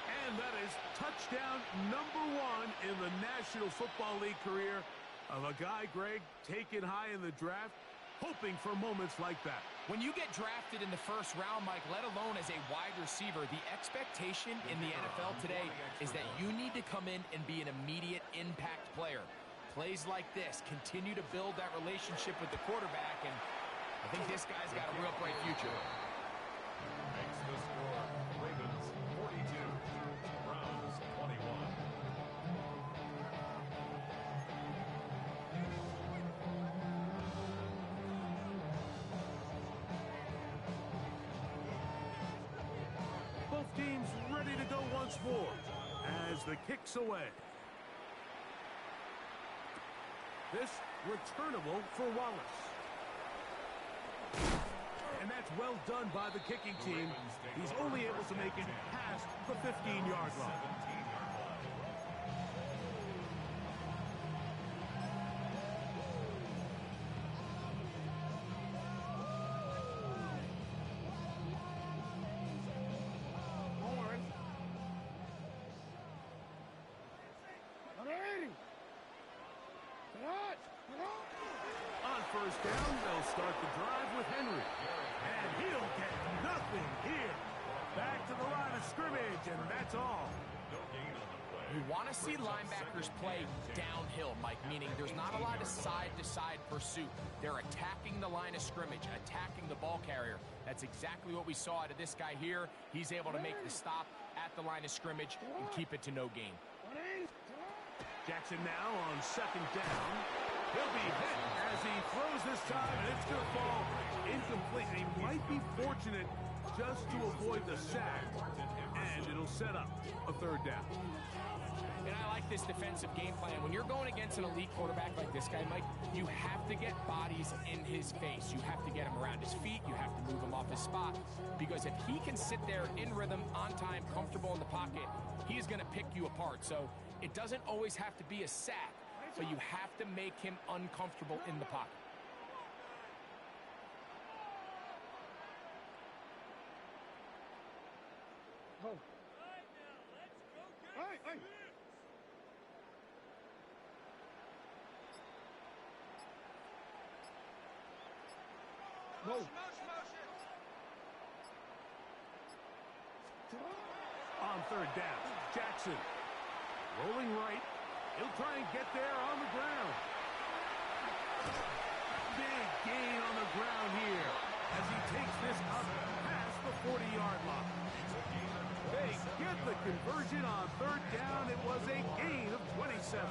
And that is touchdown number 1 in the National Football League career of a guy, Greg, taken high in the draft, hoping for moments like that. When you get drafted in the 1st round, Mike, let alone as a wide receiver, the expectation in the NFL today is that you need to come in and be an immediate impact player. Plays like this continue to build that relationship with the quarterback, and I think this guy's got a real bright future. Makes the score. Ravens 42, Browns 21. Both teams ready to go once more as the kick's away. This returnable for Wallace. And that's well done by the kicking team. He's only able to make it past the 15-yard line. On 1st down, they'll start the drive with Henry. And he'll get nothing here. Back to the line of scrimmage, and that's all. No gain on the play. You want to see linebackers play downhill, Mike, meaning there's not a lot of side-to-side pursuit. They're attacking the line of scrimmage, attacking the ball carrier. That's exactly what we saw out of this guy here. He's able to make the stop at the line of scrimmage and keep it to no gain. Jackson now on 2nd down. He'll be hit as he throws this time, and it's going to fall incomplete. He might be fortunate just to avoid the sack, and it'll set up a 3rd down. And I like this defensive game plan. When you're going against an elite quarterback like this guy, Mike, you have to get bodies in his face. You have to get him around his feet. You have to move him off his spot. Because if he can sit there in rhythm, on time, comfortable in the pocket, he is going to pick you apart. So it doesn't always have to be a sack, but you have to make him uncomfortable in the pocket. Oh. Hey. No. On 3rd down, Jackson. Rolling right. He'll try and get there on the ground. Big gain on the ground here as he takes this up past the 40-yard line. They get the conversion on 3rd down. It was a gain of 27.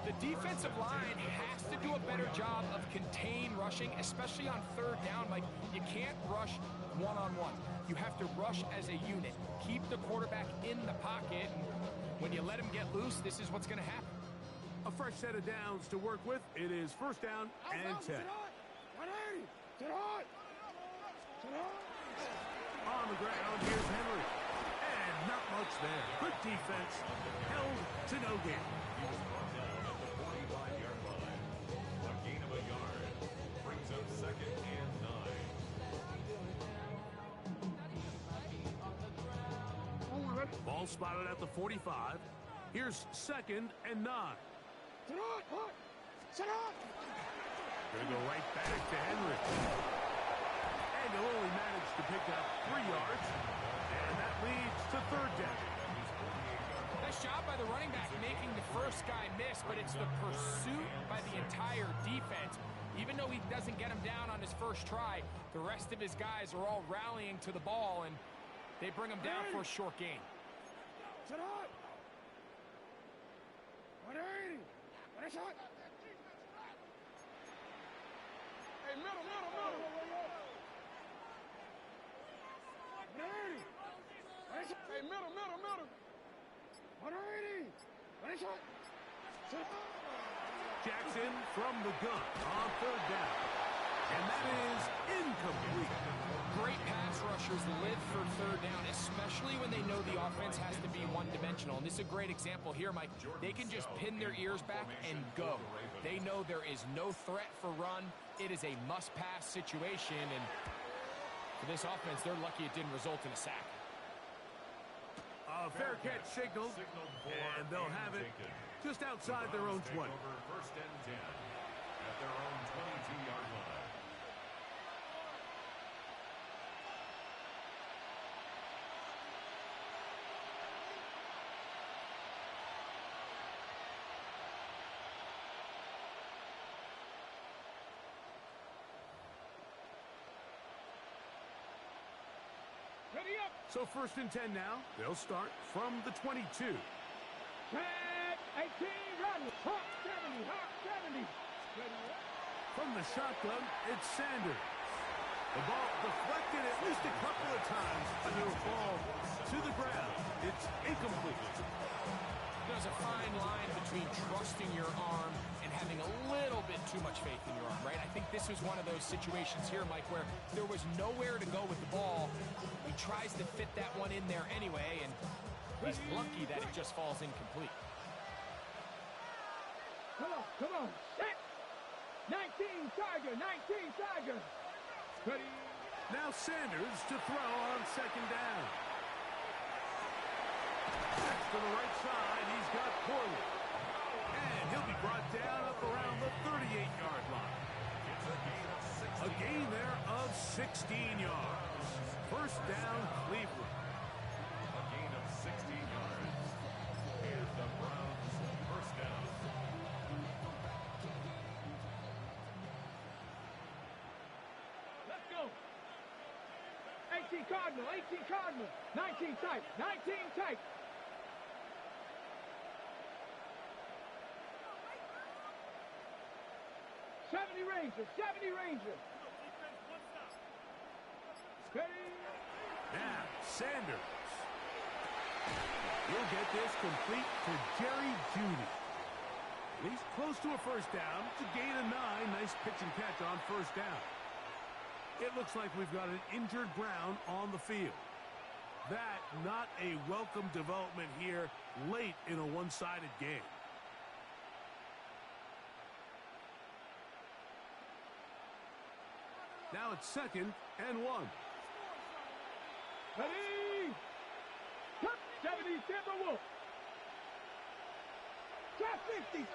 The defensive line has to do a better job of contain rushing, especially on 3rd down. Like, you can't rush one-on-one. You have to rush as a unit. Keep the quarterback in the pocket. And when you let him get loose, this is what's going to happen. A fresh set of downs to work with. It is 1st down and 10. On the ground, here's Henry. And not much there. Good defense. Held to no gain. He was brought down at the 45-yard line. A gain of a yard brings up 2nd and 9. Oh, let's Ball spotted at the 45. Here's 2nd and 9. Gonna go right back to Henry. And he'll only manage to pick up 3 yards. And that leads to 3rd down. Nice job by the running back making the first guy miss, but it's the pursuit by the entire defense. Even though he doesn't get him down on his first try, the rest of his guys are all rallying to the ball, and they bring him down for a short gain. Hey, middle. Hey, middle. 180. Jackson from the gun on 3rd down. And that is incomplete. Great pass rushers live for 3rd down, especially when they know the offense has to be one-dimensional. And this is a great example here, Mike. They can just pin their ears back and go. They know there is no threat for run. It is a must-pass situation, and for this offense, they're lucky it didn't result in a sack. A fair catch signaled, and they'll have it just outside their own 20. 1st and 10 at their own 22-yard line. Ready up. So 1st and 10 now. They'll start from the 22. 10, 18, run. Hawk 70, Hawk 70. From the shotgun, it's Sanders. The ball deflected at least a couple of times, and it'll fall to the ground. It's incomplete. There's a fine line between trusting your arm and having a little bit too much faith in your arm, right? I think this was one of those situations here, Mike, where there was nowhere to go with the ball. He tries to fit that one in there anyway, and he's lucky that it just falls incomplete. Come on. Set. 19 Tiger. Ready. Now Sanders to throw on 2nd down. Next to the right side, he's got Corley. And he'll be brought down up around the 38-yard line. A gain there of 16 yards. 1st down, Cleveland. A gain of 16 yards. And the Browns 1st down. Let's go. 18 Cardinal. 19 tight. 70 Ranger. Steady. Now, Sanders. He'll get this complete to Jerry Jeudy. He's close to a 1st down. It's a gain of 9. Nice pitch and catch on 1st down. It looks like we've got an injured Brown on the field. That not a welcome development here late in a one-sided game. Now it's 2nd and 1. Ready. 70 Timberwolf. Trap 50.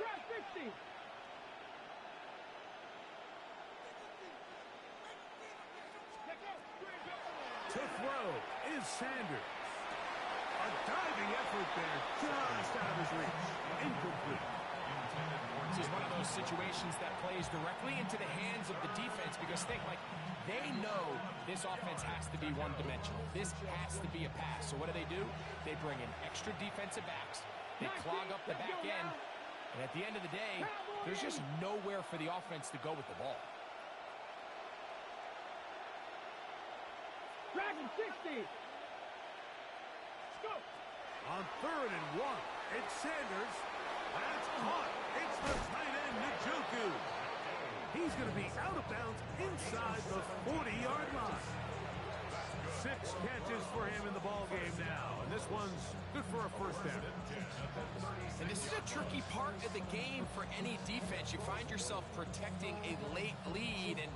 To throw is Sanders. A diving effort there, just out of his reach. Incomplete. This is one of those situations that plays directly into the hands of the defense, because think, like, they know this offense has to be one-dimensional. This has to be a pass. So what do? They bring in extra defensive backs. They clog up the back end. And at the end of the day, there's just nowhere for the offense to go with the ball. Dragon 60. Let's go. On 3rd and 1, it's Sanders. That's caught. It's the tight end, Njoku. He's going to be out of bounds inside the 40-yard line. 6 catches for him in the ballgame now. And this one's good for a 1st down. And this is a tricky part of the game for any defense. You find yourself protecting a late lead, and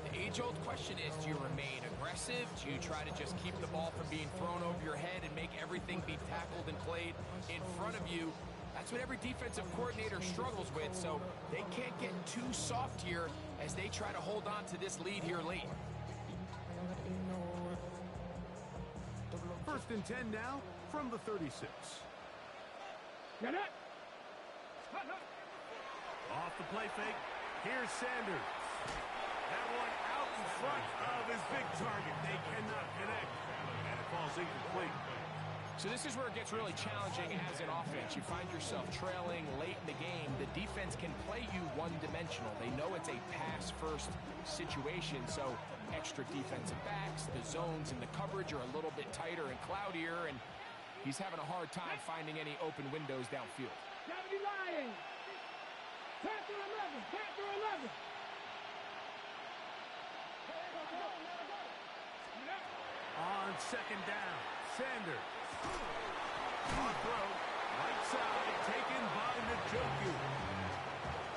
the age age-old question is, do you remain aggressive? Do you try to just keep the ball from being thrown over your head and make everything be tackled and played in front of you? That's what every defensive coordinator struggles with, so they can't get too soft here as they try to hold on to this lead here late. First and 10 now from the 36. Get it. Off the play fake. Here's Sanders. That one out in front of his big target. They cannot connect. And it falls incomplete. So this is where it gets really challenging as an offense. You find yourself trailing late in the game. The defense can play you one-dimensional. They know it's a pass-first situation, so extra defensive backs, the zones and the coverage are a little bit tighter and cloudier, and he's having a hard time finding any open windows downfield. 70 Lions. Panther 11. Panther 11. On second down, Sanders. On throw, right side, taken by Njoku.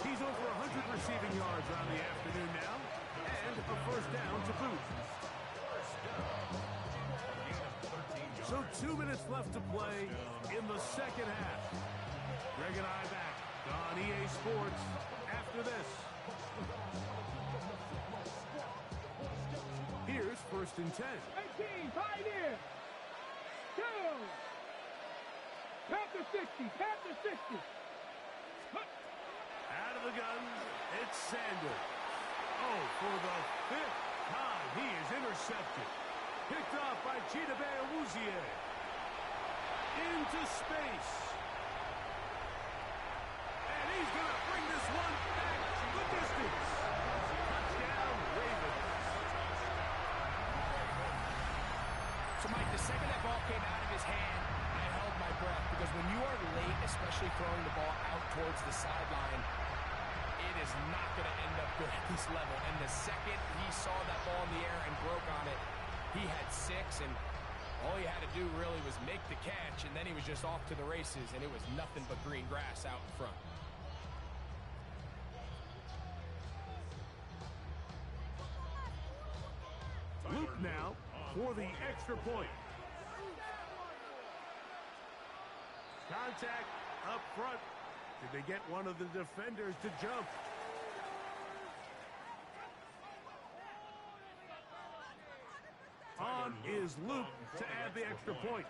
He's over 100 receiving yards on the afternoon now, and a first down to boot. So 2 minutes left to play in the second half. Greg and I back on EA Sports after this. Here's first and 10. 18, Pioneer. 2. Panther 60, Panther 60. Out of the gun, it's Sanders. Oh, for the 5th time, he is intercepted. Picked off by Chidobe Awuzie. Into space. And he's going to bring this one back the distance. Touchdown, Ravens. So, Mike, the second that ball came out of his hand, I held my breath, because when you are late, especially throwing the ball out towards the sideline, it is not going to end up good at this level. And the second he saw that ball in the air and broke on it, he had 6, and all he had to do really was make the catch, and then he was just off to the races, and it was nothing but green grass out in front. Luke now for the extra point. Contact up front. Did they get one of the defenders to jump? On is Luke to add the extra point.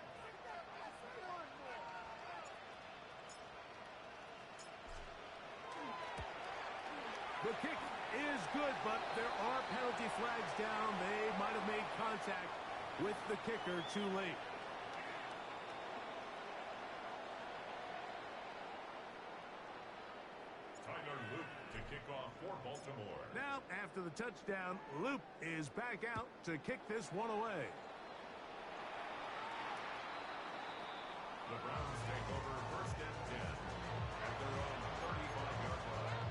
The kick is good, but there are penalty flags down. They might have made contact with the kicker too late. Tyler Luke to kick off for Baltimore. Now, after the touchdown, Luke is back out to kick this one away. The Browns take over first and 10 at their own 35-yard line.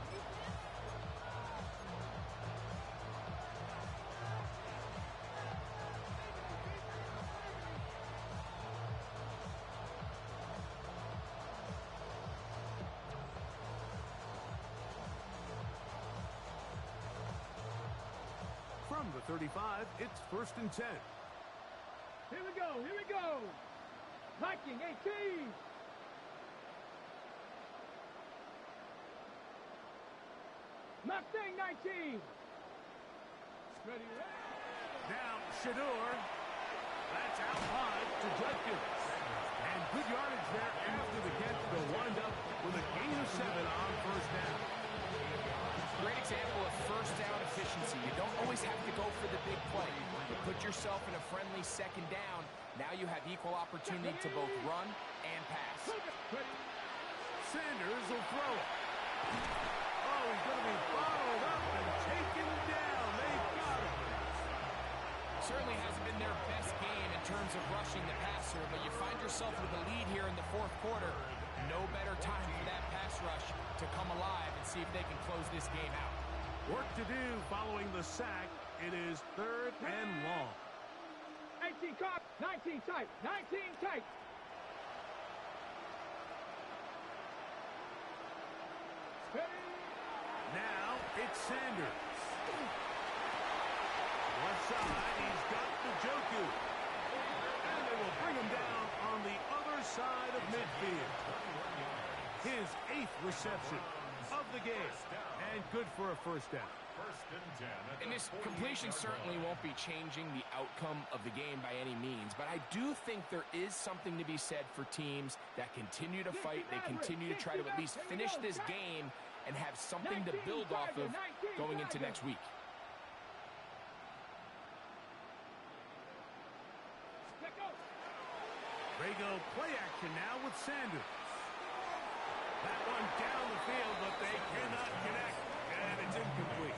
From the 35, it's first and 10. Here we go, here we go. Viking 18. Mustang 19. Ready, Now, Shador. That's out high to Judkins. And good yardage there after the catch. They'll wind up with a gain of 7 on first down. Great example of first down efficiency. You don't always have to go for the big play. You put yourself in a friendly second down. Now you have equal opportunity to both run and pass. Sanders will throw it. Oh, he's going to be bottled up and taken down. They got him. Certainly hasn't been their best game in terms of rushing the passer, but you find yourself with a lead here in the fourth quarter. No better time for that pass rush to come alive and see if they can close this game out. Work to do following the sack. It is third and long. 18 cop, 19 tight, 19 tight. Now it's Sanders. side. He's got the Joku. And they will bring him down on the other side of midfield. His 8th reception of the game. And good for a first down. And this completion certainly won't be changing the outcome of the game by any means, but I do think there is something to be said for teams that continue to fight. They continue to try to at least finish this game and have something to build off of going into next week. They go play action now with Sanders. That one down the field, but they cannot connect, and it's incomplete.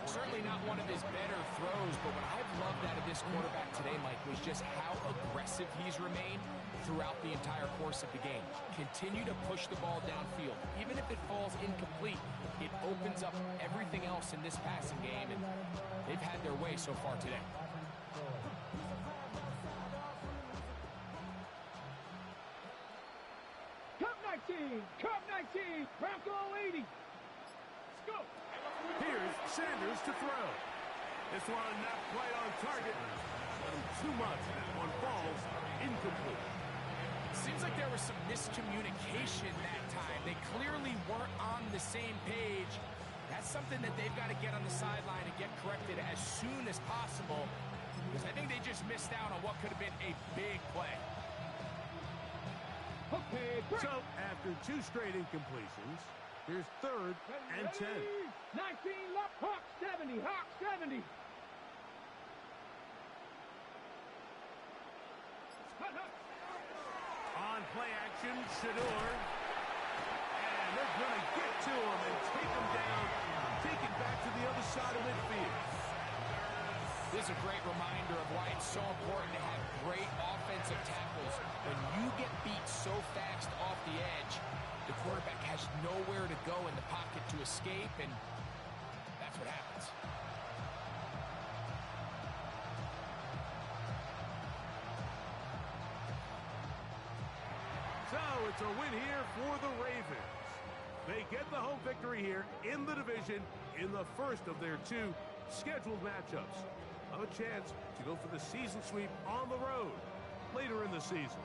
Certainly not one of his better throws, but what I've loved out of this quarterback today, Mike, was just how aggressive he's remained throughout the entire course of the game. Continue to push the ball downfield. Even if it falls incomplete, it opens up everything else in this passing game, and they've had their way so far today. Cup 19, Bronco 80. Let's go. Here's Sanders to throw. This one not quite on target. Too much. That one falls incomplete. Seems like there was some miscommunication that time. They clearly weren't on the same page. That's something that they've got to get on the sideline and get corrected as soon as possible, because I think they just missed out on what could have been a big play. Okay, so after 2 straight incompletions, here's 3rd and 10. 19 left, Hawk 70, Hawk 70. On play action, Shador. And they're going to get to him and take him down, take it back to the other side of midfield. This is a great reminder of why it's so important to have great offensive tackles. When you get beat so fast off the edge, the quarterback has nowhere to go in the pocket to escape, and that's what happens. So it's a win here for the Ravens. They get the home victory here in the division in the first of their 2 scheduled matchups. A chance to go for the season sweep on the road later in the season.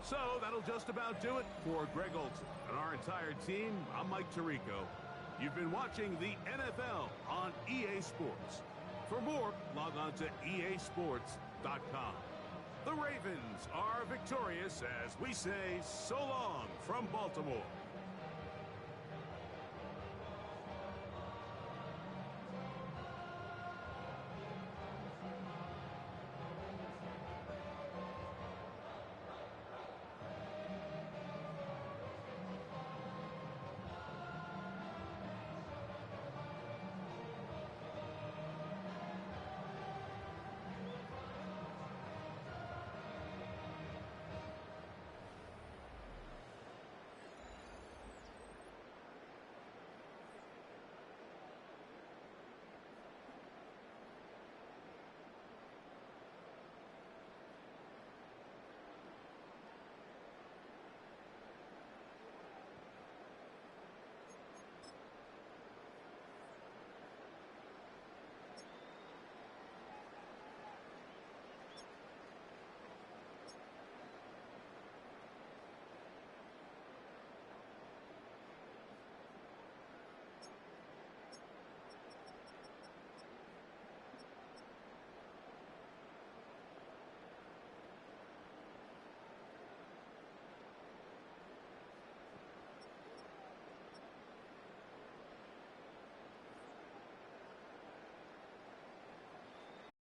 So that'll just about do it for Greg Olson and our entire team. I'm Mike Tirico. You've been watching the NFL on EA Sports. For more, log on to easports.com. The Ravens are victorious as we say so long from Baltimore.